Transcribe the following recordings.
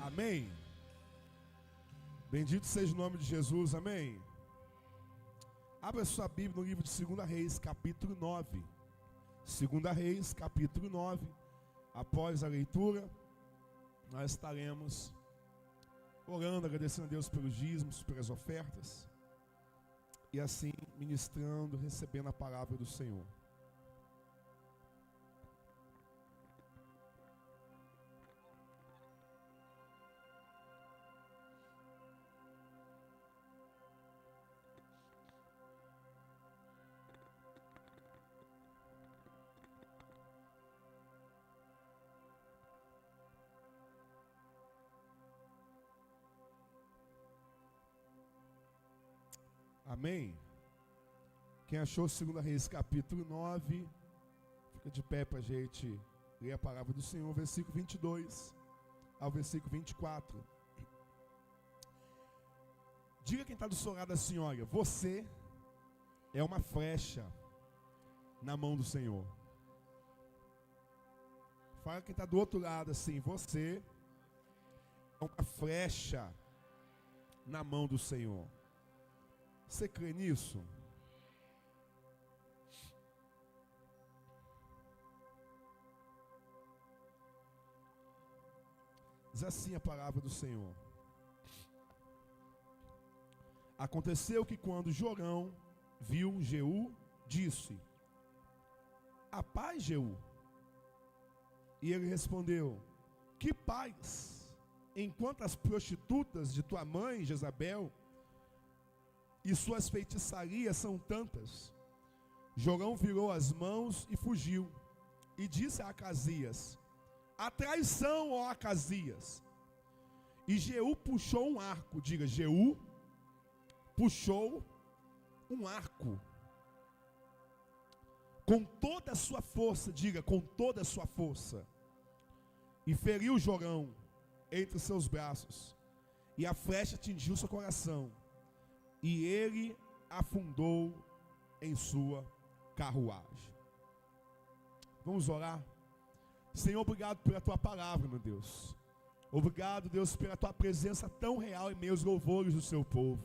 Amém. Bendito seja o nome de Jesus, amém. Abra sua Bíblia no livro de 2 Reis, capítulo 9. 2 Reis, capítulo 9. Após a leitura, nós estaremos orando, agradecendo a Deus pelos dízimos, pelas ofertas, e assim ministrando, recebendo a palavra do Senhor. Amém? Quem achou 2 Reis capítulo 9, fica de pé para a gente ler a palavra do Senhor, versículo 22 ao versículo 24. Diga quem está do seu lado assim, olha, você é uma flecha na mão do Senhor. Fala quem está do outro lado assim, você é uma flecha na mão do Senhor. Você crê nisso? Diz assim a palavra do Senhor. Aconteceu que quando Jorão viu Jeú, disse: a paz, Jeú? E ele respondeu: que paz? Enquanto as prostitutas de tua mãe, Jezabel, e suas feitiçarias são tantas. Jorão virou as mãos e fugiu. E disse a Acasias: a traição, ó Acasias. E Jeú puxou um arco. Diga, Jeú puxou um arco. Com toda a sua força, diga, com toda a sua força. E feriu Jorão entre os seus braços. E a flecha atingiu seu coração. E ele afundou em sua carruagem. Vamos orar? Senhor, obrigado pela tua palavra, meu Deus. Obrigado, Deus, pela tua presença tão real em meus louvores do seu povo.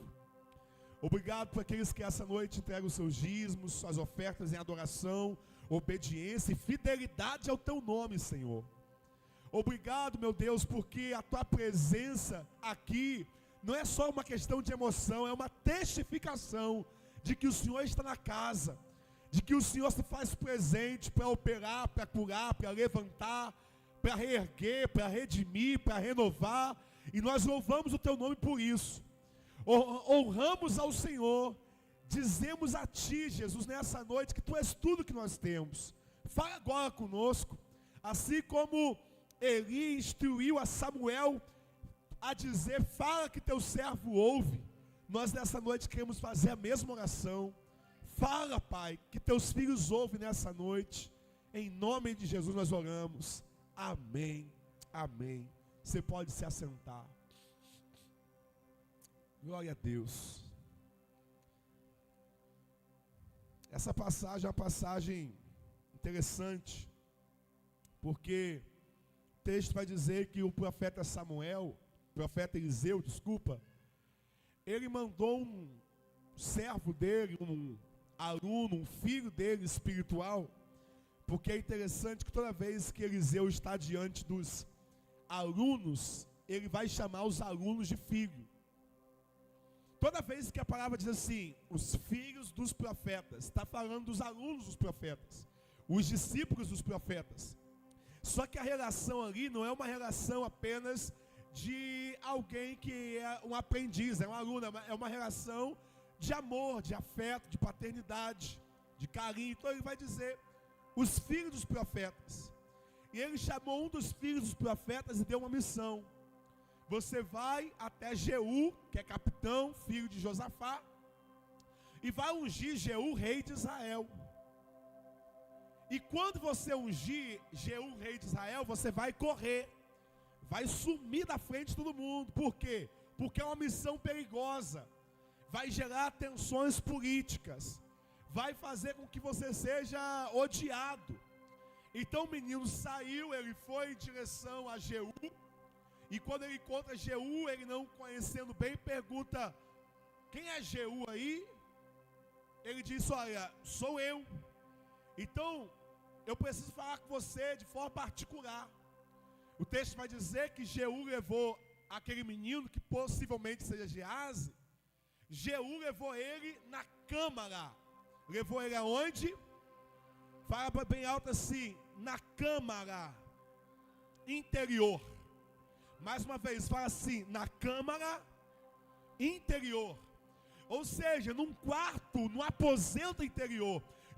Obrigado por aqueles que essa noite entregam os seus dízimos, suas ofertas em adoração, obediência e fidelidade ao teu nome, Senhor. Obrigado, meu Deus, porque a tua presença aqui não é só uma questão de emoção, é uma testificação de que o Senhor está na casa, de que o Senhor se faz presente para operar, para curar, para levantar, para reerguer, para redimir, para renovar. E nós louvamos o teu nome por isso. Honramos ao Senhor, dizemos a ti, Jesus, nessa noite, que tu és tudo que nós temos. Fala agora conosco, assim como Eli instruiu a Samuel a dizer, fala que teu servo ouve. Nós nessa noite queremos fazer a mesma oração. Fala, Pai, que teus filhos ouvem nessa noite. Em nome de Jesus nós oramos. Amém, amém. Você pode se assentar. Glória a Deus. Essa passagem é uma passagem interessante, porque o texto vai dizer que o profeta Eliseu, ele mandou um servo dele, um aluno, um filho dele espiritual, porque é interessante que toda vez que Eliseu está diante dos alunos, ele vai chamar os alunos de filho. Toda vez que a palavra diz assim, os filhos dos profetas, está falando dos alunos dos profetas, os discípulos dos profetas. Só que a relação ali não é uma relação apenas de alguém que é um aprendiz, é um aluno, é uma relação de amor, de afeto, de paternidade, de carinho. Então ele vai dizer, os filhos dos profetas. E ele chamou um dos filhos dos profetas e deu uma missão. Você vai até Jeú, que é capitão, filho de Josafá, e vai ungir Jeú, rei de Israel. E quando você ungir Jeú, rei de Israel, você vai correr, vai sumir da frente de todo mundo. Por quê? Porque é uma missão perigosa, vai gerar tensões políticas, vai fazer com que você seja odiado. Então o menino saiu, ele foi em direção a Jeú, E quando ele encontra Jeú, ele não conhecendo bem, pergunta: quem é Jeú aí? Ele diz: olha, sou eu. Então, eu preciso falar com você de forma particular. O texto vai dizer que Jeú levou aquele menino, que possivelmente seja Geazi. Jeú levou ele na câmara. Levou ele aonde? Fala bem alto assim: na câmara interior. Mais uma vez, fala assim: na câmara interior. Ou seja, num quarto, no aposento interior.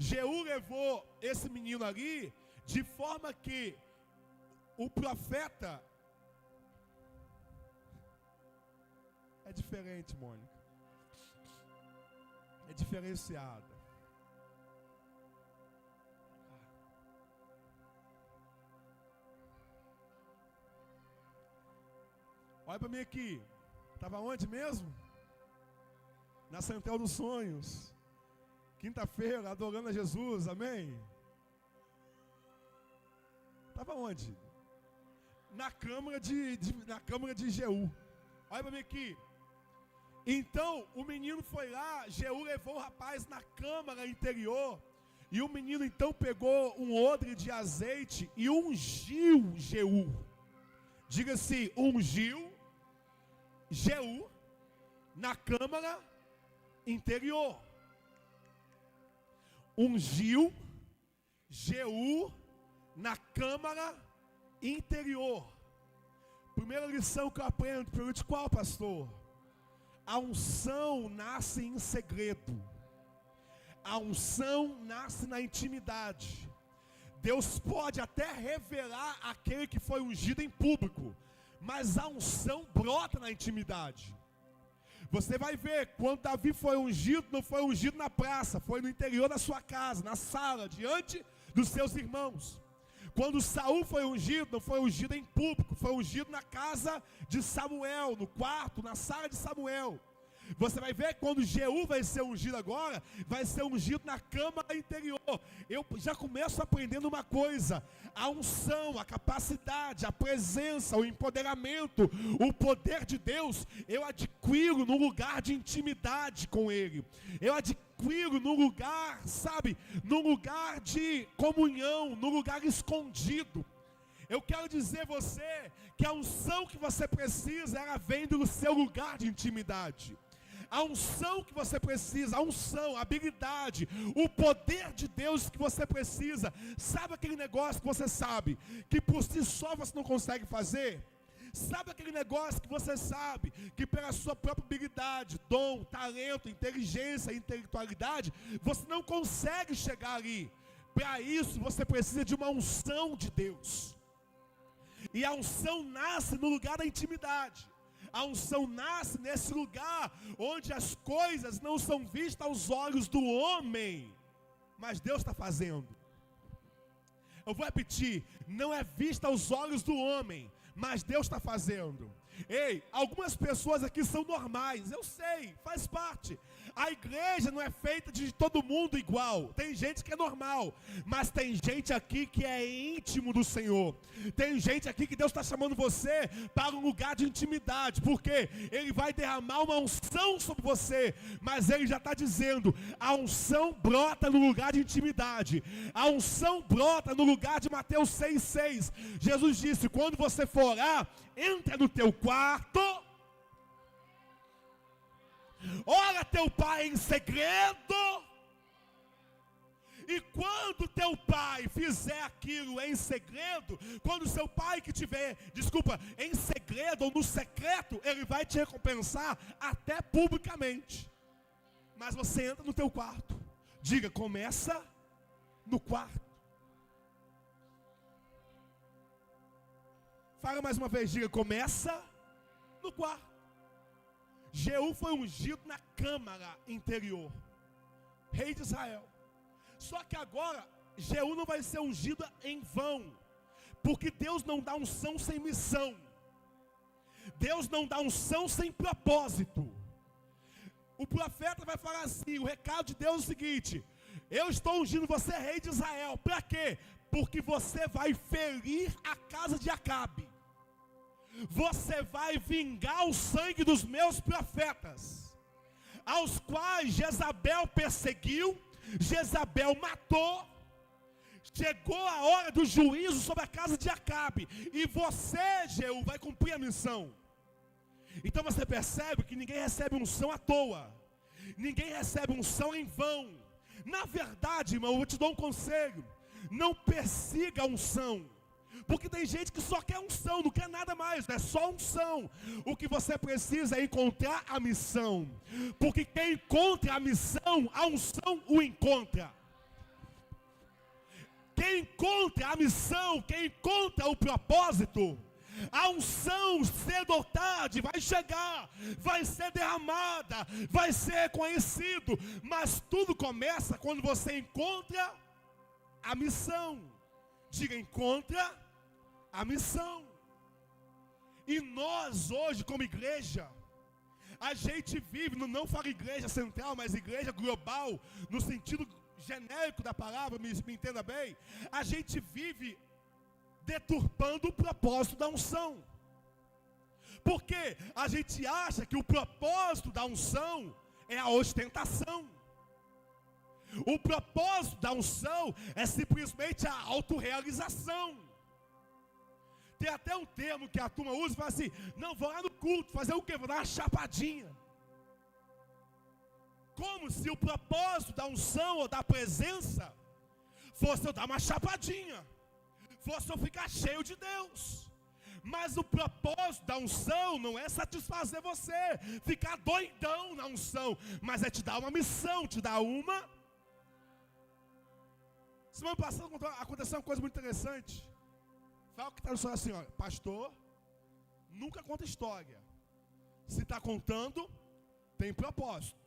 Jeú levou esse menino ali, de forma que o profeta... É diferente, Mônica. É diferenciada. Olha para mim aqui. Estava onde mesmo? Na Central dos Sonhos. Quinta-feira, adorando a Jesus, amém? Estava onde? Na câmara de Jeú. Olha para mim aqui. Então, o menino foi lá, Jeú levou o rapaz na câmara interior. E o menino então pegou um odre de azeite e ungiu Jeú. Diga-se, ungiu Jeú na câmara interior. Ungiu Jeú na câmara interior. Primeira lição que eu aprendo, pergunte qual, pastor? A unção nasce em segredo. A unção nasce na intimidade. Deus pode até revelar aquele que foi ungido em público, mas a unção brota na intimidade. Você vai ver, quando Davi foi ungido, não foi ungido na praça, foi no interior da sua casa, na sala, diante dos seus irmãos. Quando Saul foi ungido, não foi ungido em público, foi ungido na casa de Samuel, no quarto, na sala de Samuel. Você vai ver quando Jeú vai ser ungido agora, vai ser ungido na câmara interior. Eu já começo aprendendo uma coisa: a unção, a capacidade, a presença, o empoderamento, o poder de Deus, eu adquiro num lugar de intimidade com Ele. Eu adquiro num lugar, sabe, num lugar de comunhão, num lugar escondido. Eu quero dizer a você que a unção que você precisa, ela vem do seu lugar de intimidade. A unção que você precisa, a unção, a habilidade, o poder de Deus que você precisa. Sabe aquele negócio que você sabe que por si só você não consegue fazer? Sabe aquele negócio que você sabe que pela sua própria habilidade, dom, talento, inteligência, intelectualidade, você não consegue chegar ali? Para isso você precisa de uma unção de Deus. E a unção nasce no lugar da intimidade. A unção nasce nesse lugar onde as coisas não são vistas aos olhos do homem, mas Deus está fazendo. Eu vou repetir: não é vista aos olhos do homem, mas Deus está fazendo. Ei, algumas pessoas aqui são normais, eu sei, faz parte. A igreja não é feita de todo mundo igual. Tem gente que é normal, mas tem gente aqui que é íntimo do Senhor. Tem gente aqui que Deus está chamando você para um lugar de intimidade, porque Ele vai derramar uma unção sobre você. Mas Ele já está dizendo: a unção brota no lugar de intimidade. A unção brota no lugar de Mateus 6,6. Jesus disse: quando você for orar, entra no teu quarto, ora teu pai em segredo, e quando teu pai fizer aquilo em segredo, quando seu pai que tiver, em segredo ou no secreto, ele vai te recompensar até publicamente. Mas você entra no teu quarto. Diga: começa no quarto. Fala mais uma vez, diga: começa no quarto. Jeú foi ungido na câmara interior, rei de Israel. Só que agora, Jeú não vai ser ungido em vão, porque Deus não dá unção sem missão. Deus não dá unção sem propósito. O profeta vai falar assim: o recado de Deus é o seguinte: eu estou ungindo você, rei de Israel. Para quê? Porque você vai ferir a casa de Acabe. você vai vingar o sangue dos meus profetas, aos quais Jezabel perseguiu, Jezabel matou. Chegou a hora do juízo sobre a casa de Acabe, e você, Jeú, vai cumprir a missão. Então você percebe que ninguém recebe unção à toa, ninguém recebe unção em vão. Na verdade, irmão, eu te dou um conselho: não persiga a unção, porque tem gente que só quer unção, não quer nada mais, é só unção. O que você precisa é encontrar a missão, porque quem encontra a missão, a unção o encontra. Quem encontra a missão, quem encontra o propósito, a unção cedo ou tarde vai chegar, vai ser derramada, vai ser reconhecido, mas tudo começa quando você encontra a missão. Diga, encontra a missão. E nós hoje como igreja, a gente vive, não falo igreja central, mas igreja global, no sentido genérico da palavra, me entenda bem, a gente vive deturpando o propósito da unção. Porque a gente acha que o propósito da unção é a ostentação. O propósito da unção é simplesmente a autorrealização. Tem até um termo que a turma usa e fala assim: não, vou lá no culto, fazer o quê? Vou dar uma chapadinha. Como se o propósito da unção ou da presença fosse eu dar uma chapadinha, fosse eu ficar cheio de Deus. Mas o propósito da unção não é satisfazer você, ficar doidão na unção, mas é te dar uma missão, te dar uma. Semana passada aconteceu uma coisa muito interessante. Fala que está no assim, ó, pastor, nunca conta história. Se está contando, tem propósito.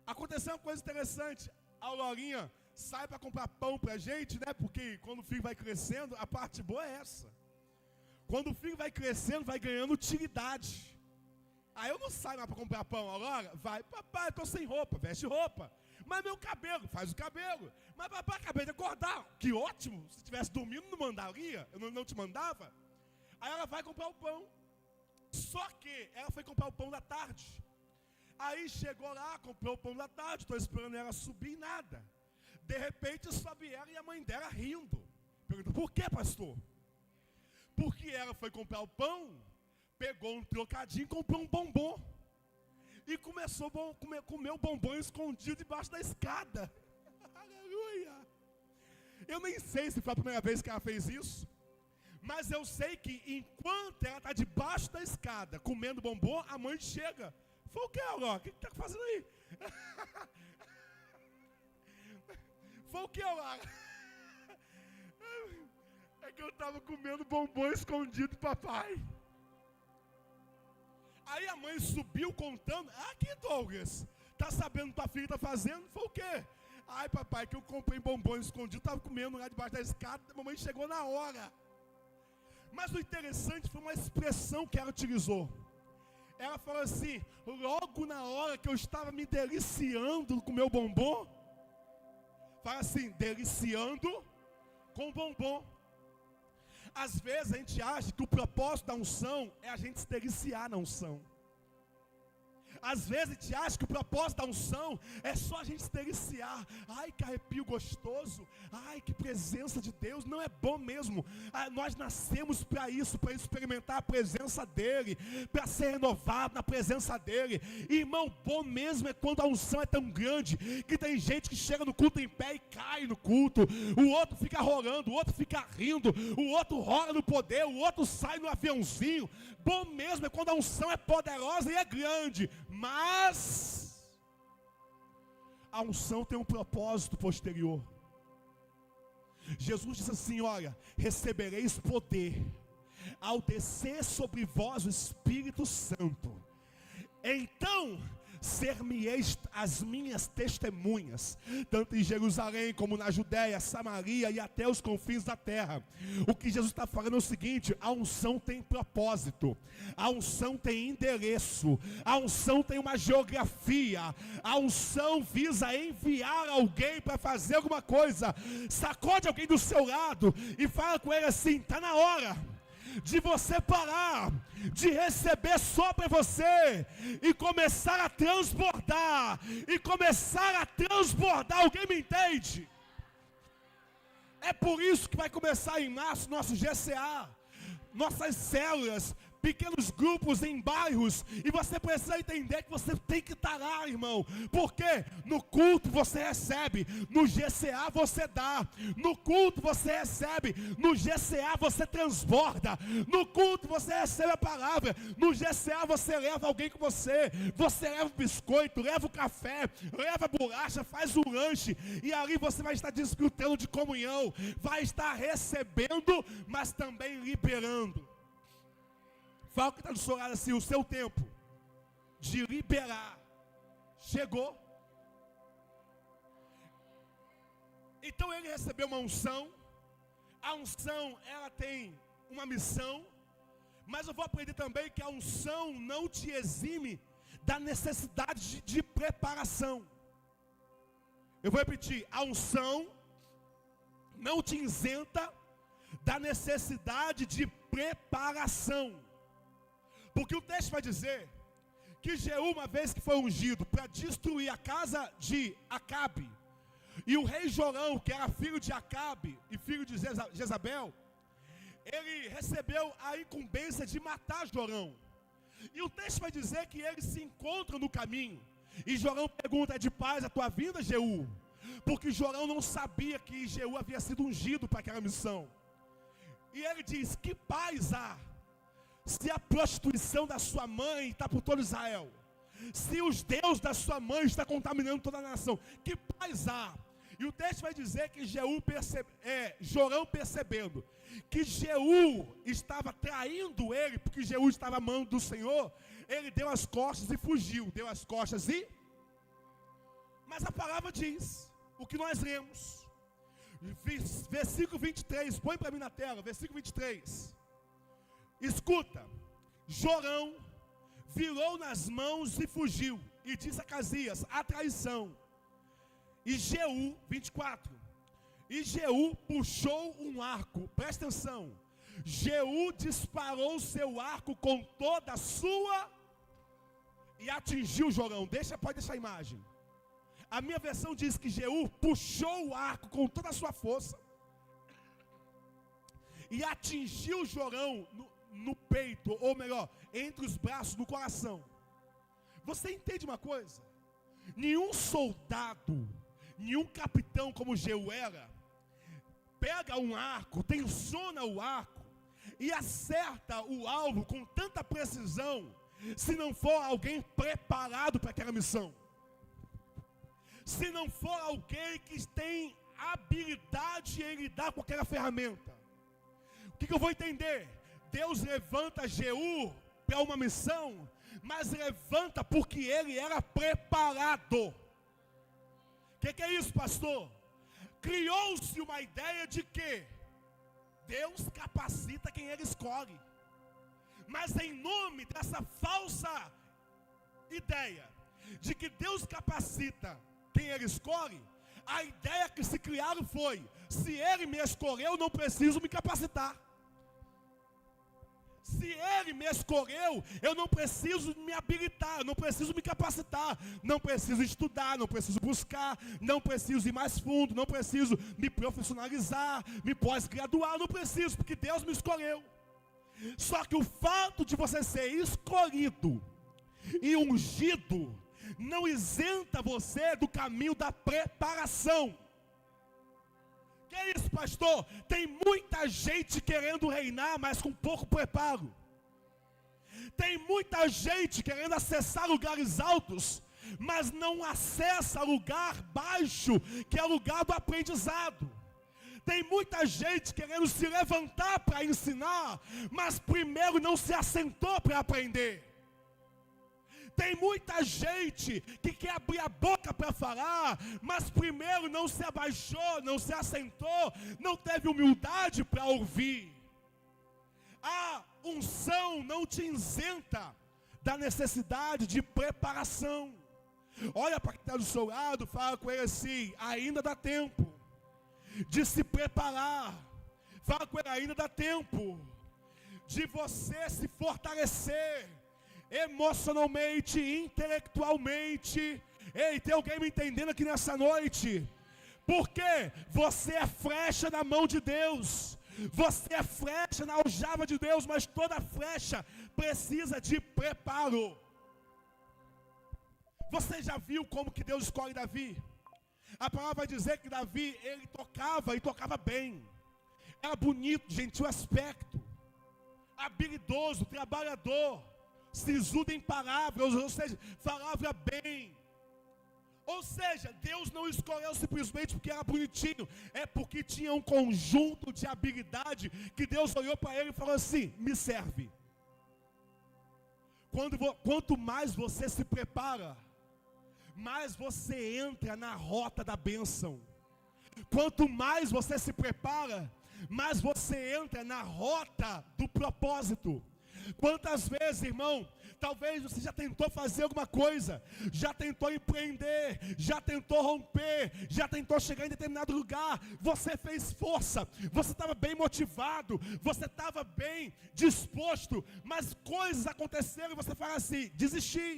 Aconteceu uma coisa interessante. A Aurorinha sai para comprar pão para a gente, né? Porque quando o filho vai crescendo, a parte boa é essa. Quando o filho vai crescendo, vai ganhando utilidade. Aí eu não saio mais para comprar pão. Aurora, vai, papai, estou sem roupa, veste roupa. Mas meu cabelo, faz o cabelo. Mas papai, acabei de acordar. Que ótimo, se tivesse dormindo não mandaria, eu não te mandava. Aí ela vai comprar o pão. Só que ela foi comprar o pão da tarde. Aí chegou lá, comprou o pão da tarde, estou esperando ela subir, nada. De repente sobe ela e a mãe dela rindo. Pergunta, por que, pastor? Porque ela foi comprar o pão, pegou um trocadinho e comprou um bombom. E começou a comer o bombom escondido debaixo da escada. Aleluia! Eu nem sei se foi a primeira vez que ela fez isso, mas eu sei que enquanto ela está debaixo da escada comendo bombom, a mãe chega. Foi o que, Aurora? O que está fazendo aí? Foi o que, Aurora? É que eu estava comendo bombom escondido, papai. Aí a mãe subiu contando. Aqui, Douglas, tá sabendo o que tua filha está fazendo? Foi o quê? Ai, papai, que eu comprei bombom escondido, estava comendo lá debaixo da escada, a mamãe chegou na hora. Mas o interessante foi uma expressão que ela utilizou. Ela falou assim, logo na hora que eu estava me deliciando com o meu bombom, fala assim, deliciando com bombom. Às vezes a gente acha que o propósito da unção é a gente se deliciar na unção. Às vezes a gente acha que o propósito da unção é só a gente se deliciar. Ai, que arrepio gostoso. Ai, que presença de Deus. Não é bom mesmo. Nós nascemos para isso, para experimentar a presença dEle, para ser renovado na presença dEle. Irmão, bom mesmo é quando a unção é tão grande que tem gente que chega no culto em pé e cai no culto. O outro fica rolando, o outro fica rindo, o outro rola no poder, o outro sai no aviãozinho. Bom mesmo é quando a unção é poderosa e é grande. Mas a unção tem um propósito posterior. Jesus disse assim, olha, recebereis poder ao descer sobre vós o Espírito Santo. Então ser-me-eis as minhas testemunhas, tanto em Jerusalém como na Judéia, Samaria e até os confins da terra. O que Jesus está falando é o seguinte, a unção tem propósito, a unção tem endereço, a unção tem uma geografia, a unção visa enviar alguém para fazer alguma coisa. Sacode alguém do seu lado e fala com ele assim, está na hora. de você parar, de receber só para você e começar a transbordar, alguém me entende? É por isso que vai começar em março nosso GCA, nossas células, pequenos grupos em bairros, e você precisa entender que você tem que estar lá, irmão, porque no culto você recebe, no GCA você dá, no culto você recebe, no GCA você transborda, no culto você recebe a palavra, no GCA você leva alguém com você leva o biscoito, leva o café, leva a bolacha, faz o lanche, e ali você vai estar desfrutando de comunhão, vai estar recebendo, mas também liberando. Fala que está do seu lado assim, o seu tempo de liberar chegou. Então ele recebeu uma unção. A unção, ela tem uma missão. Mas eu vou aprender também que a unção não te exime da necessidade de preparação. Eu vou repetir, a unção não te isenta da necessidade de preparação. Porque o texto vai dizer que Jeú, uma vez que foi ungido para destruir a casa de Acabe, e o rei Jorão, que era filho de Acabe e filho de Jezabel, ele recebeu a incumbência de matar Jorão. E o texto vai dizer que eles se encontram no caminho, e Jorão pergunta: é de paz a tua vinda, Jeú? Porque Jorão não sabia que Jeú havia sido ungido para aquela missão. E ele diz: que paz há se a prostituição da sua mãe está por todo Israel, se os deuses da sua mãe estão contaminando toda a nação, que paz há? E o texto vai dizer que Jorão, percebendo que Jeú estava traindo ele, porque Jeú estava amando do Senhor, ele deu as costas e fugiu, mas a palavra diz, o que nós lemos, versículo 23, põe para mim na tela, versículo 23, escuta: Jorão virou nas mãos e fugiu, e disse a Casias: a traição. E Jeú, 24, e Jeú puxou um arco, presta atenção, Jeú disparou seu arco com toda a sua, e atingiu Jorão. Pode deixar a imagem. A minha versão diz que Jeú puxou o arco com toda a sua força, e atingiu Jorão no peito, ou melhor, entre os braços, no coração. Você entende uma coisa? Nenhum soldado, nenhum capitão como Jeú era, pega um arco, tensiona o arco e acerta o alvo com tanta precisão, se não for alguém preparado para aquela missão, se não for alguém que tem habilidade em lidar com aquela ferramenta. O que eu vou entender? Deus levanta Jeú para uma missão, mas levanta porque ele era preparado. O que é isso, pastor? Criou-se uma ideia de que Deus capacita quem ele escolhe, mas em nome dessa falsa ideia de que Deus capacita quem ele escolhe, a ideia que se criaram foi: se ele me escolheu, eu não preciso me capacitar. Se ele me escolheu, eu não preciso me habilitar, eu não preciso me capacitar, não preciso estudar, não preciso buscar, não preciso ir mais fundo, não preciso me profissionalizar, me pós-graduar, não preciso, porque Deus me escolheu. Só que o fato de você ser escolhido e ungido não isenta você do caminho da preparação. Que é isso, pastor? Tem muita gente querendo reinar, mas com pouco preparo. Tem muita gente querendo acessar lugares altos, mas não acessa lugar baixo, que é o lugar do aprendizado. Tem muita gente querendo se levantar para ensinar, mas primeiro não se assentou para aprender. Tem muita gente que quer abrir a boca para falar, mas primeiro não se abaixou, não se assentou, não teve humildade para ouvir. A unção não te isenta da necessidade de preparação. Olha para quem está do seu lado, fala com ele assim: ainda dá tempo de se preparar. Fala com ele: ainda dá tempo de você se fortalecer emocionalmente, intelectualmente. Ei, tem alguém me entendendo aqui nessa noite? Porque você é flecha na mão de Deus, você é flecha na aljava de Deus, mas toda flecha precisa de preparo. Você já viu como que Deus escolhe Davi? A palavra vai dizer que Davi, ele tocava e tocava bem. Era bonito, gentil aspecto, habilidoso, trabalhador, sisudo em palavras, ou seja, falava bem. Ou seja, Deus não escolheu simplesmente porque era bonitinho, é porque tinha um conjunto de habilidade que Deus olhou para ele e falou assim: me serve. Quanto mais você se prepara, mais você entra na rota da bênção. Quanto mais você se prepara, mais você entra na rota do propósito. Quantas vezes, irmão, talvez você já tentou fazer alguma coisa, já tentou empreender, já tentou romper, já tentou chegar em determinado lugar, você fez força, você estava bem motivado, você estava bem disposto, mas coisas aconteceram e você fala assim: desisti.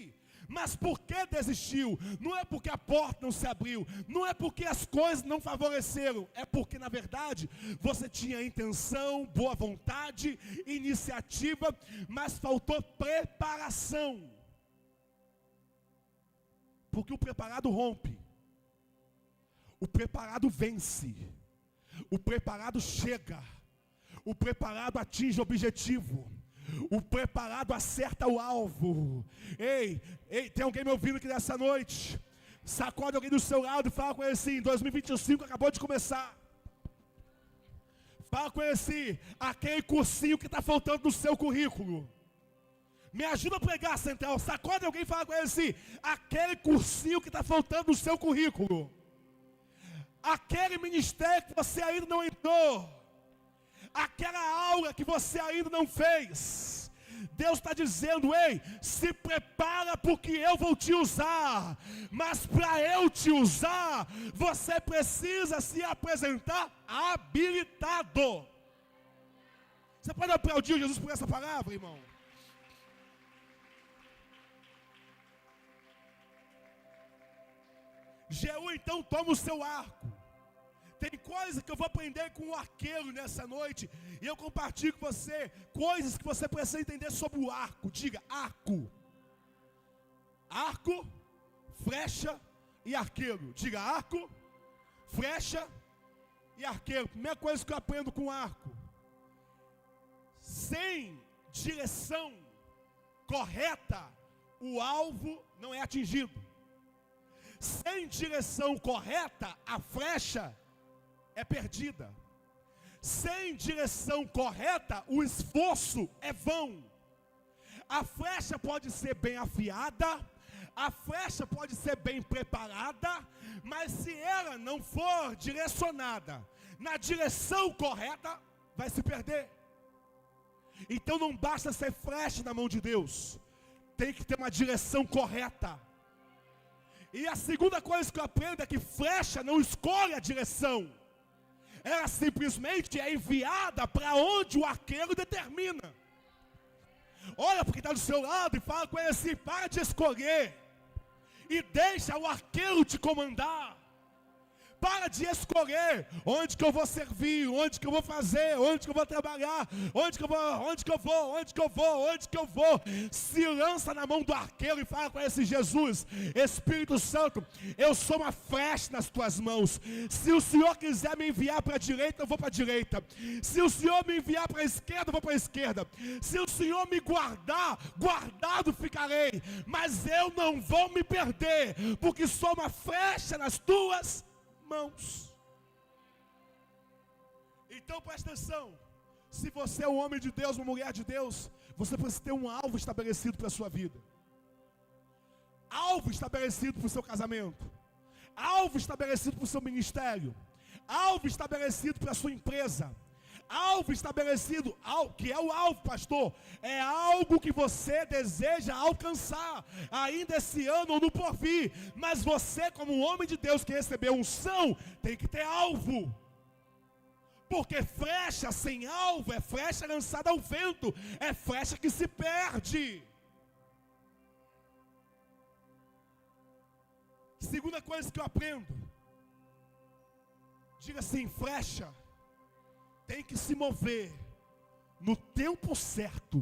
Mas por que desistiu? Não é porque a porta não se abriu, não é porque as coisas não favoreceram, é porque na verdade você tinha intenção, boa vontade, iniciativa, mas faltou preparação. Porque o preparado rompe, o preparado vence, o preparado chega, o preparado atinge o objetivo. O preparado acerta o alvo. Ei, tem alguém me ouvindo aqui nessa noite? Sacode alguém do seu lado e fala com ele assim: 2025 acabou de começar. Fala com ele assim: aquele cursinho que está faltando no seu currículo. Me ajuda a pregar, Central. Sacode alguém e fala com ele assim: aquele cursinho que está faltando no seu currículo. Aquele ministério que você ainda não entrou. Aquela aula que você ainda não fez. Deus está dizendo: ei, se prepara porque eu vou te usar. Mas para eu te usar, você precisa se apresentar habilitado. Você pode aplaudir Jesus por essa palavra, irmão? Jeú então toma o seu arco. Tem coisas que eu vou aprender com o arqueiro nessa noite, e eu compartilho com você coisas que você precisa entender sobre o arco. Diga: arco. Arco, flecha e arqueiro. Diga: arco, flecha e arqueiro. Primeira coisa que eu aprendo com o arco: sem direção correta, o alvo não é atingido. Sem direção correta, a flecha é perdida. Sem direção correta, o esforço é vão. A flecha pode ser bem afiada, a flecha pode ser bem preparada, mas se ela não for direcionada na direção correta, vai se perder. Então não basta ser flecha na mão de Deus, tem que ter uma direção correta. E a segunda coisa que eu aprendo é que flecha não escolhe a direção, ela simplesmente é enviada para onde o arqueiro determina. Olha porque está do seu lado e fala com ele assim: para de escolher e deixa o arqueiro te comandar. Para de escolher onde que eu vou servir, onde que eu vou fazer, onde que eu vou trabalhar, onde que eu vou. Se lança na mão do arqueiro e fala com esse: Jesus, Espírito Santo, eu sou uma flecha nas tuas mãos. Se o Senhor quiser me enviar para a direita, eu vou para a direita. Se o Senhor me enviar para a esquerda, eu vou para a esquerda. Se o Senhor me guardar, guardado ficarei. Mas eu não vou me perder, porque sou uma flecha nas tuas mãos. Então presta atenção: se você é um homem de Deus, uma mulher de Deus, você precisa ter um alvo estabelecido para a sua vida, alvo estabelecido para o seu casamento, alvo estabelecido para o seu ministério, alvo estabelecido para a sua empresa, alvo estabelecido, que é o alvo, pastor, é algo que você deseja alcançar, ainda esse ano ou no porvir, mas você como um homem de Deus que recebeu unção, tem que ter alvo. Porque flecha sem alvo é flecha lançada ao vento, é flecha que se perde. Segunda coisa que eu aprendo, diga assim: flecha tem que se mover no tempo certo.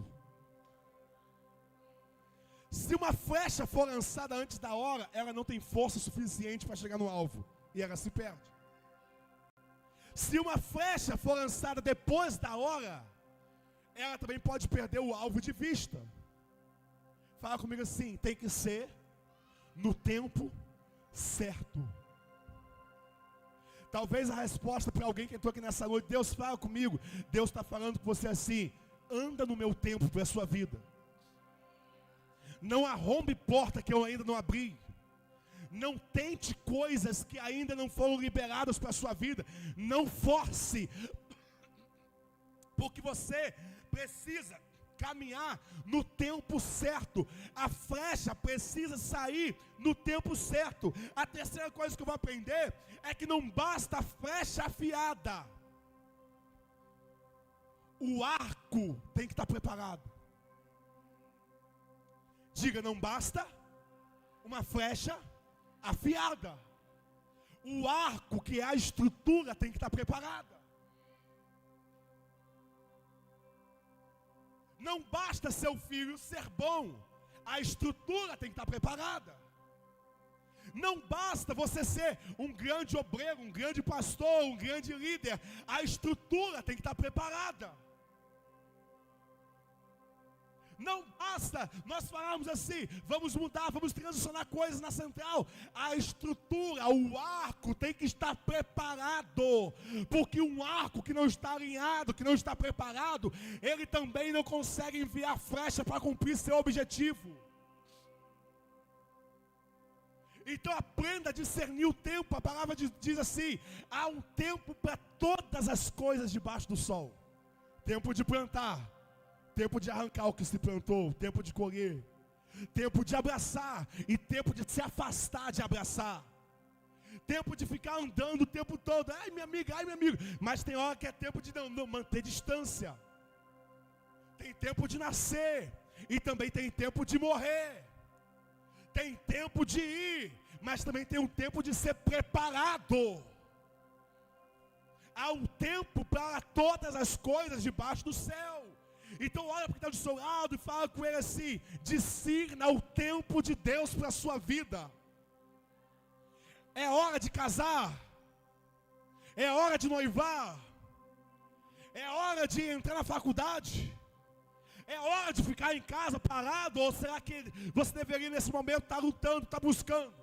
Se uma flecha for lançada antes da hora, ela não tem força suficiente para chegar no alvo, e ela se perde. Se uma flecha for lançada depois da hora, ela também pode perder o alvo de vista. Fala comigo assim: tem que ser no tempo certo. Talvez a resposta para alguém que entrou aqui nessa noite: Deus fala comigo. Deus está falando com você assim: anda no meu tempo para a sua vida. Não arrombe porta que eu ainda não abri. Não tente coisas que ainda não foram liberadas para a sua vida. Não force, porque você precisa caminhar no tempo certo. A flecha precisa sair no tempo certo. A terceira coisa que eu vou aprender é que não basta a flecha afiada, o arco tem que estar preparado. Diga: não basta uma flecha afiada, o arco, que é a estrutura, tem que estar preparada. Não basta seu filho ser bom, a estrutura tem que estar preparada. Não basta você ser um grande obreiro, um grande pastor, um grande líder, a estrutura tem que estar preparada. Não basta nós falarmos assim: vamos mudar, vamos transicionar coisas na central. A estrutura, o arco tem que estar preparado. Porque um arco que não está alinhado, que não está preparado, ele também não consegue enviar flecha para cumprir seu objetivo. Então aprenda a discernir o tempo. A palavra diz assim: há um tempo para todas as coisas debaixo do sol. Tempo de plantar, tempo de arrancar o que se plantou, tempo de colher, tempo de abraçar e tempo de se afastar de abraçar, tempo de ficar andando o tempo todo. Ai minha amiga, ai meu amigo. Mas tem hora que é tempo de não manter distância. Tem tempo de nascer e também tem tempo de morrer. Tem tempo de ir, mas também tem um tempo de ser preparado. Há um tempo para todas as coisas debaixo do céu. Então olha para quem está do seu lado e fala com ele assim: discirna o tempo de Deus para a sua vida. É hora de casar, é hora de noivar, é hora de entrar na faculdade, é hora de ficar em casa parado, ou será que você deveria nesse momento estar lutando, estar buscando?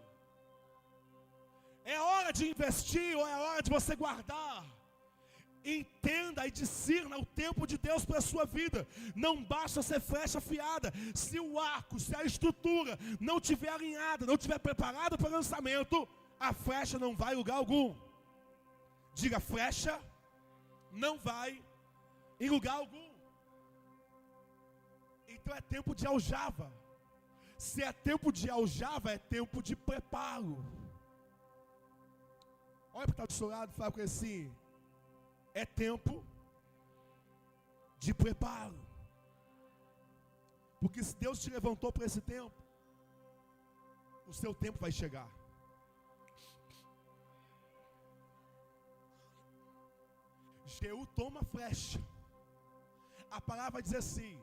É hora de investir ou é hora de você guardar? Entenda e discirna o tempo de Deus para a sua vida. Não basta ser flecha afiada. Se o arco, se a estrutura não estiver alinhada, não estiver preparada para o lançamento, a flecha não vai em lugar algum. Diga: flecha não vai em lugar algum. Então é tempo de aljava. Se é tempo de aljava, é tempo de preparo. Olha para o seu lado e fala com ele assim: é tempo de preparo. Porque se Deus te levantou para esse tempo, o seu tempo vai chegar. Jeú toma flecha. A palavra diz assim: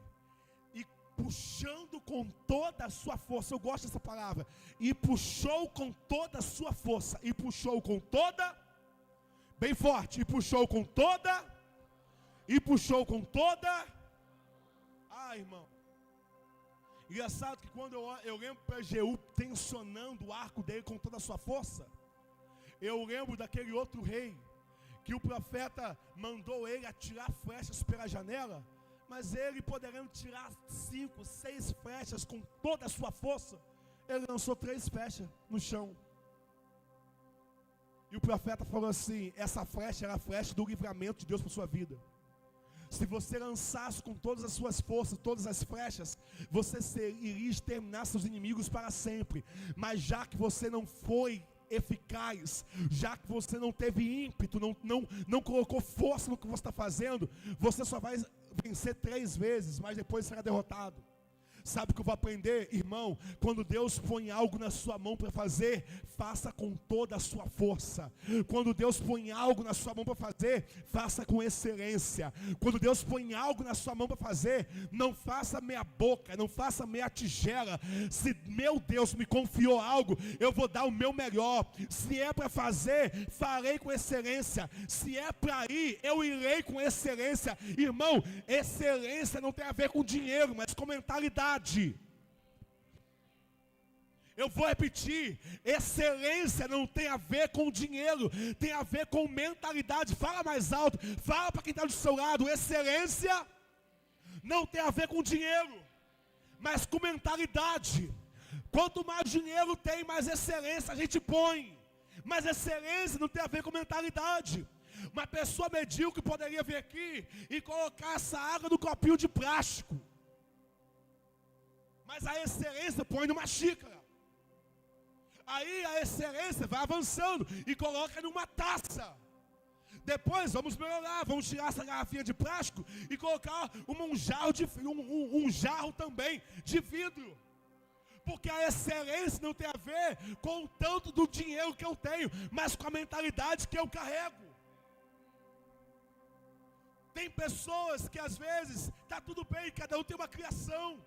e puxando com toda a sua força. Eu gosto dessa palavra. E puxou com toda a sua força. E puxou com toda, bem forte, e puxou com toda, e puxou com toda. Ah, irmão, engraçado que quando eu lembro para Jeú tensionando o arco dele com toda a sua força, eu lembro daquele outro rei, que o profeta mandou ele atirar flechas pela janela, mas ele, podendo tirar 5, 6 flechas com toda a sua força, ele lançou 3 flechas no chão. E o profeta falou assim: essa flecha era a flecha do livramento de Deus para a sua vida. Se você lançasse com todas as suas forças, todas as flechas, você iria exterminar seus inimigos para sempre. Mas já que você não foi eficaz, já que você não teve ímpeto, não colocou força no que você está fazendo, você só vai vencer 3 vezes, mas depois será derrotado. Sabe o que eu vou aprender, irmão? Quando Deus põe algo na sua mão para fazer, faça com toda a sua força. Quando Deus põe algo na sua mão para fazer, faça com excelência. Quando Deus põe algo na sua mão para fazer, não faça meia boca, não faça meia tigela. Se meu Deus me confiou algo, eu vou dar o meu melhor. Se é para fazer, farei com excelência. Se é para ir, eu irei com excelência. Irmão, excelência não tem a ver com dinheiro, mas com mentalidade. Eu vou repetir, excelência não tem a ver com dinheiro, tem a ver com mentalidade. Fala mais alto, fala para quem está do seu lado, excelência não tem a ver com dinheiro, mas com mentalidade. Quanto mais dinheiro tem, mais excelência a gente põe, mas excelência não tem a ver com mentalidade. Uma pessoa medíocre poderia vir aqui e colocar essa água no copinho de plástico, mas a excelência põe numa xícara. Aí a excelência vai avançando e coloca numa taça. Depois vamos melhorar, vamos tirar essa garrafinha de plástico e colocar um jarro também de vidro. Porque a excelência não tem a ver com o tanto do dinheiro que eu tenho, mas com a mentalidade que eu carrego. Tem pessoas que às vezes está tudo bem, cada um tem uma criação,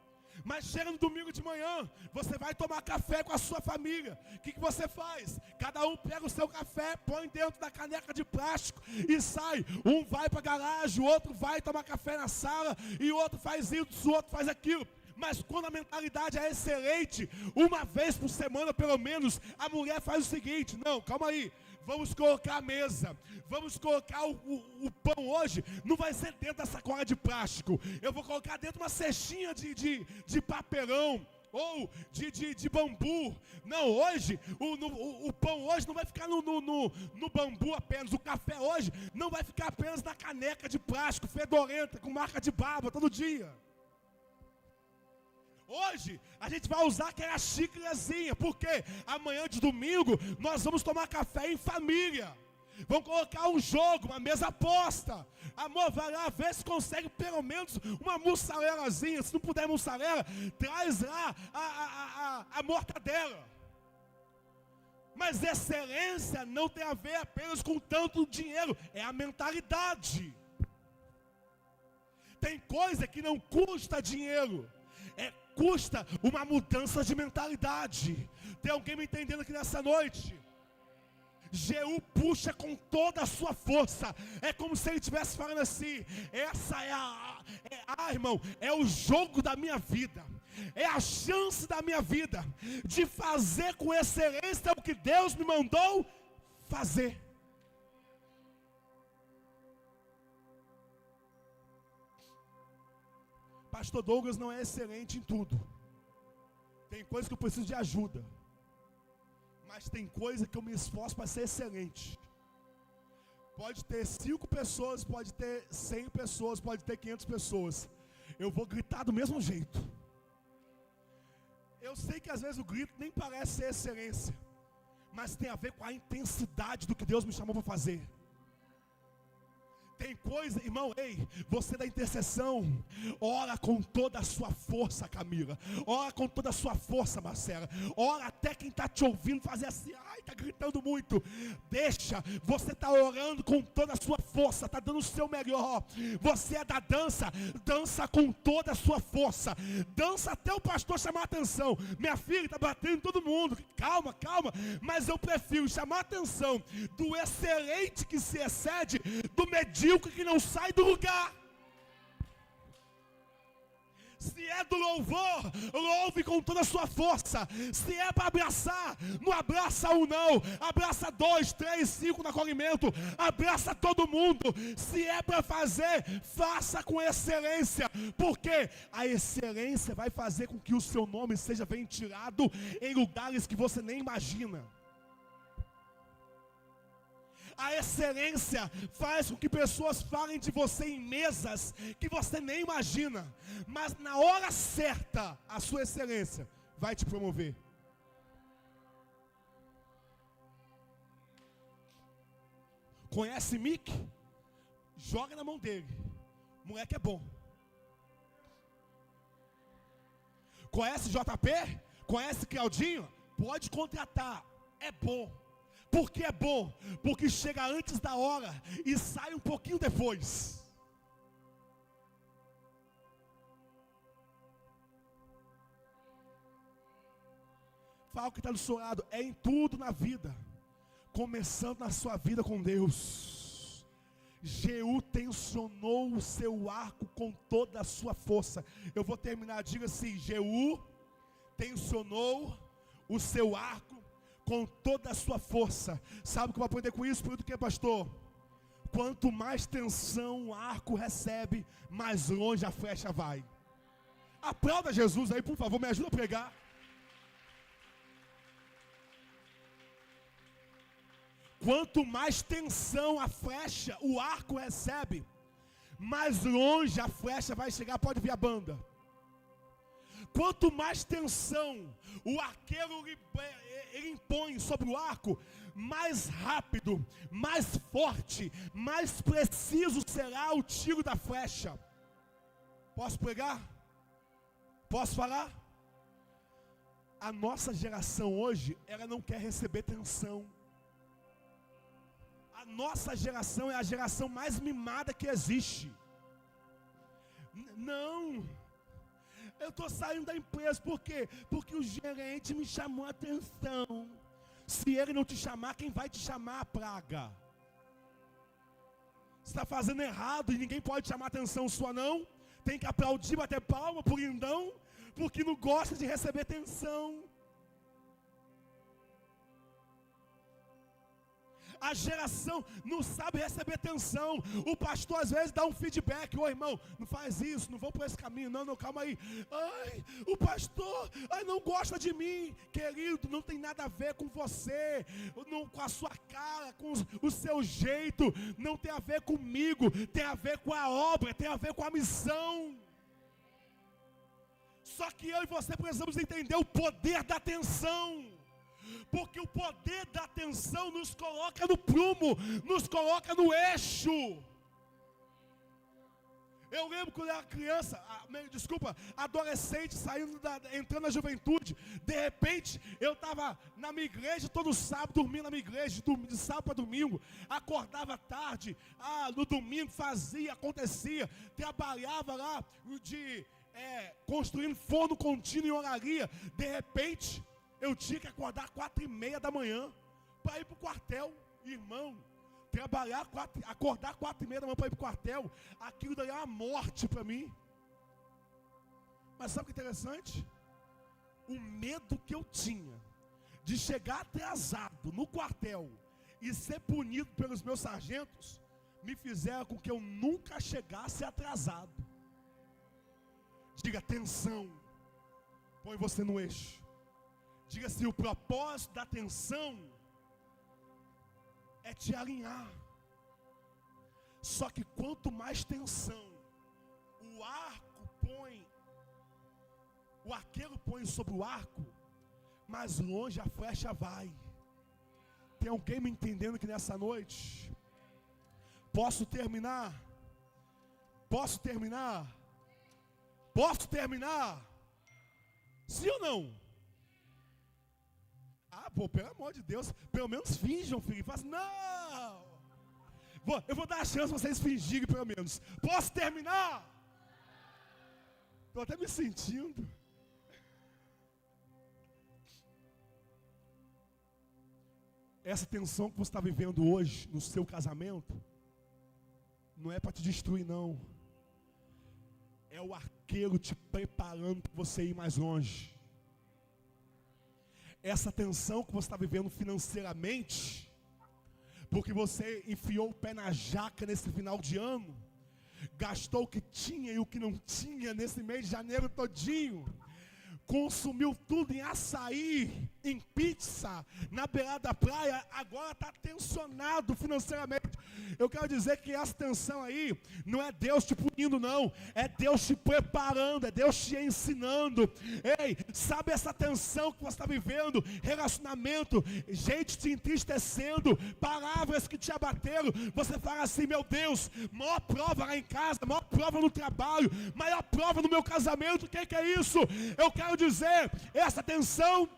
mas chega no domingo de manhã, você vai tomar café com a sua família. O que você faz? Cada um pega o seu café, põe dentro da caneca de plástico e sai. Um vai para a garagem, o outro vai tomar café na sala, e o outro faz isso, o outro faz aquilo. Mas quando a mentalidade é excelente, uma vez por semana pelo menos, a mulher faz o seguinte: não, calma aí, vamos colocar a mesa, vamos colocar o pão hoje, não vai ser dentro da sacola de plástico, eu vou colocar dentro de uma cestinha de papelão, ou de bambu. Não, hoje, o pão hoje não vai ficar no bambu apenas, o café hoje não vai ficar apenas na caneca de plástico, fedorenta, com marca de barba todo dia. Hoje, a gente vai usar aquela xícarazinha, porque amanhã de domingo, nós vamos tomar café em família. Vamos colocar um jogo, uma mesa aposta. Amor, vai lá ver se consegue pelo menos uma mussarelazinha. Se não puder mussarela, traz lá a mortadela. Mas excelência não tem a ver apenas com tanto dinheiro, é a mentalidade. Tem coisa que não custa dinheiro, custa uma mudança de mentalidade. Tem alguém me entendendo aqui nessa noite? Jeú puxa com toda a sua força. É como se ele estivesse falando assim: essa irmão, é o jogo da minha vida, é a chance da minha vida de fazer com excelência o que Deus me mandou fazer. Pastor Douglas não é excelente em tudo. Tem coisa que eu preciso de ajuda, mas tem coisa que eu me esforço para ser excelente. Pode ter 5 pessoas, pode ter 100 pessoas, pode ter 500 pessoas, eu vou gritar do mesmo jeito. Eu sei que às vezes o grito nem parece ser excelência, mas tem a ver com a intensidade do que Deus me chamou para fazer. Tem coisa, irmão, ei, você da intercessão, ora com toda a sua força, Camila, ora com toda a sua força, Marcela, ora até quem está te ouvindo fazer assim: ai, está gritando muito. Deixa, você está orando com toda a sua força, está dando o seu melhor. Você é da dança, dança com toda a sua força, dança até o pastor chamar a atenção. Minha filha está batendo em todo mundo, calma, mas eu prefiro chamar a atenção do excelente que se excede, do medíocre que não sai do lugar. Se é do louvor, louve com toda a sua força. Se é para abraçar, não abraça um não, abraça 2, 3, 5 no acolhimento, abraça todo mundo. Se é para fazer, faça com excelência, porque a excelência vai fazer com que o seu nome seja ventilado em lugares que você nem imagina. A excelência faz com que pessoas falem de você em mesas que você nem imagina, mas na hora certa, a sua excelência vai te promover. Conhece Mick? Joga na mão dele. O moleque é bom. Conhece JP? Conhece Claudinho? Pode contratar. É bom. Por que é bom? Porque chega antes da hora e sai um pouquinho depois. Fala o que está do seu lado. É em tudo na vida. Começando na sua vida com Deus. Jeú tensionou o seu arco com toda a sua força. Eu vou terminar, diga assim: Jeú tensionou o seu arco com toda a sua força. Sabe o que eu vou aprender com isso? Por do que, pastor? Quanto mais tensão o arco recebe, mais longe a flecha vai. Aplauda Jesus aí, por favor, me ajuda a pregar. Quanto mais tensão a flecha, o arco recebe, mais longe a flecha vai chegar. Pode vir a banda. Quanto mais tensão o arqueiro ele impõe sobre o arco, mais rápido, mais forte, mais preciso será o tiro da flecha. Posso pregar? Posso falar? A nossa geração hoje, ela não quer receber tensão. A nossa geração é a geração mais mimada que existe. Não. Eu estou saindo da empresa, por quê? Porque o gerente me chamou a atenção. Se ele não te chamar, quem vai te chamar? A praga. Você está fazendo errado e ninguém pode chamar a atenção sua não. Tem que aplaudir, bater palma por lindão, porque não gosta de receber atenção. A geração não sabe receber atenção. O pastor às vezes dá um feedback: ô irmão, não faz isso, não vou por esse caminho, não, calma aí. Ai, o pastor, não gosta de mim. Querido, não tem nada a ver com você, não, com a sua cara, com o seu jeito. Não tem a ver comigo, tem a ver com a obra, tem a ver com a missão. Só que eu e você precisamos entender o poder da atenção. Porque o poder da atenção nos coloca no prumo, nos coloca no eixo. Eu lembro quando eu era criança, adolescente, entrando na juventude. De repente, eu estava na minha igreja todo sábado, dormia na minha igreja, de sábado para domingo. Acordava tarde, no domingo fazia, acontecia. Trabalhava lá, construindo forno contínuo em olaria. De repente, eu tinha que acordar 4:30 da manhã para ir para o quartel. Irmão, acordar 4:30 da manhã para ir para o quartel, aquilo daí é uma morte para mim. Mas sabe o que é interessante? O medo que eu tinha de chegar atrasado no quartel e ser punido pelos meus sargentos, me fizeram com que eu nunca chegasse atrasado. Diga: atenção, põe você no eixo. Diga assim: o propósito da atenção é te alinhar. Só que quanto mais tensão o arqueiro põe sobre o arco, mais longe a flecha vai. Tem alguém me entendendo que nessa noite? Posso terminar? Posso terminar? Posso terminar? Sim ou não? Pelo amor de Deus, pelo menos finjam, filho. Fala assim: não. Eu vou dar a chance para vocês fingirem pelo menos. Posso terminar? Estou até me sentindo. Essa tensão que você está vivendo hoje no seu casamento, não é para te destruir, não. É o arqueiro te preparando para você ir mais longe. Essa tensão que você está vivendo financeiramente, porque você enfiou o pé na jaca nesse final de ano, gastou o que tinha e o que não tinha nesse mês de janeiro todinho, consumiu tudo em açaí, em pizza, na beirada da praia, agora está tensionado financeiramente. Eu quero dizer que essa tensão aí, não é Deus te punindo não, é Deus te preparando, é Deus te ensinando. Ei, sabe essa tensão que você está vivendo, relacionamento, gente te entristecendo, palavras que te abateram, você fala assim, meu Deus, maior prova lá em casa, maior prova no trabalho, maior prova no meu casamento, o que é isso? Eu quero dizer, essa tensão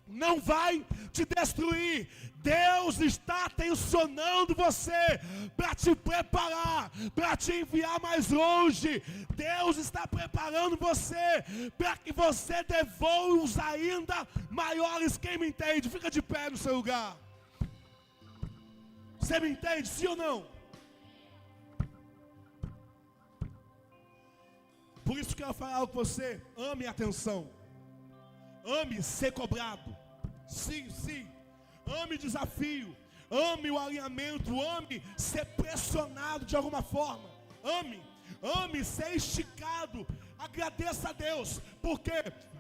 não vai te destruir. Deus está tensionando você para te preparar, para te enviar mais longe. Deus está preparando você para que você dê voos ainda maiores. Quem me entende? Fica de pé no seu lugar. Você me entende? Sim ou não? Por isso que eu quero falar algo com você. Ame a atenção. Ame ser cobrado. Sim, sim. Ame desafio. Ame o alinhamento. Ame ser pressionado de alguma forma. Ame ser esticado. Agradeça a Deus, porque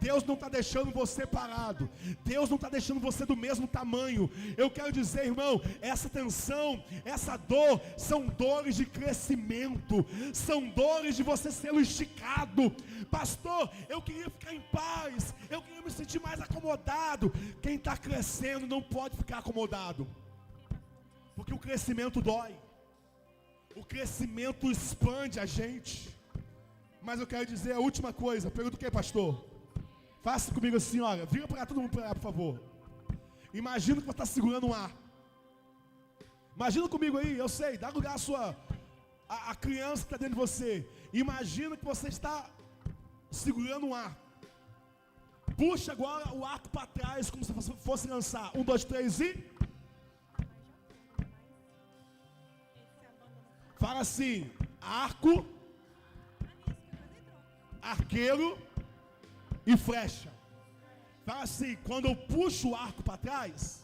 Deus não está deixando você parado. Deus não está deixando você do mesmo tamanho. Eu quero dizer, irmão, essa tensão, essa dor, são dores de crescimento. São dores de você ser esticado. Pastor, eu queria ficar em paz, eu queria me sentir mais acomodado. Quem está crescendo não pode ficar acomodado, porque o crescimento dói. O crescimento expande a gente. Mas eu quero dizer a última coisa. Pergunta o que, pastor? Faça comigo assim, olha. Vira para todo mundo para lá, por favor. Imagina que você está segurando um ar. Imagina comigo aí, eu sei, dá lugar a criança que está dentro de você. Imagina que você está segurando um ar. Puxa agora o arco para trás, como se fosse lançar. 1, 2, 3 e... Fala assim, arco, arqueiro e flecha. Fala assim, quando eu puxo o arco para trás,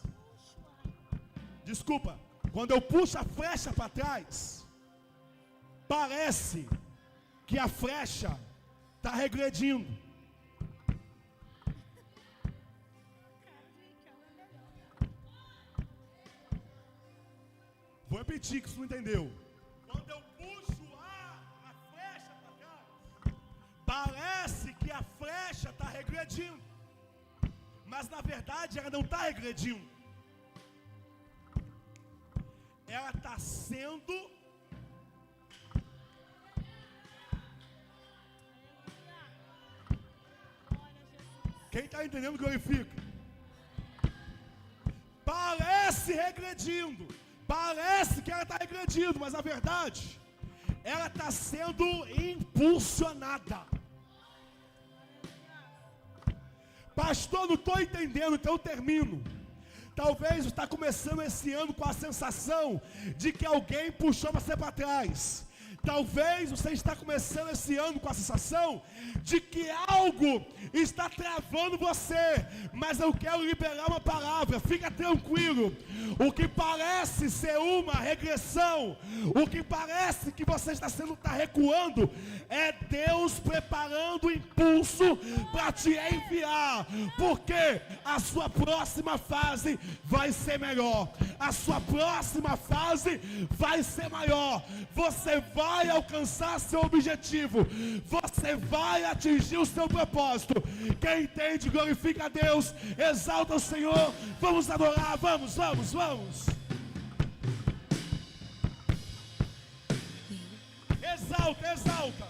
desculpa, quando eu puxo a flecha para trás, parece que a flecha está regredindo. Vou repetir que você não entendeu. Quando eu puxo a flecha para trás, parece que a flecha está regredindo, mas na verdade ela não está regredindo. Ela está sendo quem está entendendo glorifica. Parece regredindo, parece que ela está regredindo, mas na verdade ela está sendo impulsionada. Pastor, não estou entendendo, então eu termino. Talvez você está começando esse ano com a sensação de que alguém puxou você para trás. Talvez você está começando esse ano com a sensação de que algo está travando você, mas eu quero liberar uma palavra, fica tranquilo. O que parece ser uma regressão, o que parece que você está recuando, é Deus preparando o impulso para te enviar, porque a sua próxima fase vai ser melhor, a sua próxima fase vai ser maior, você vai alcançar seu objetivo, você vai atingir o seu propósito. Quem entende, glorifica a Deus, exalta o Senhor. Vamos adorar, vamos. Exalta.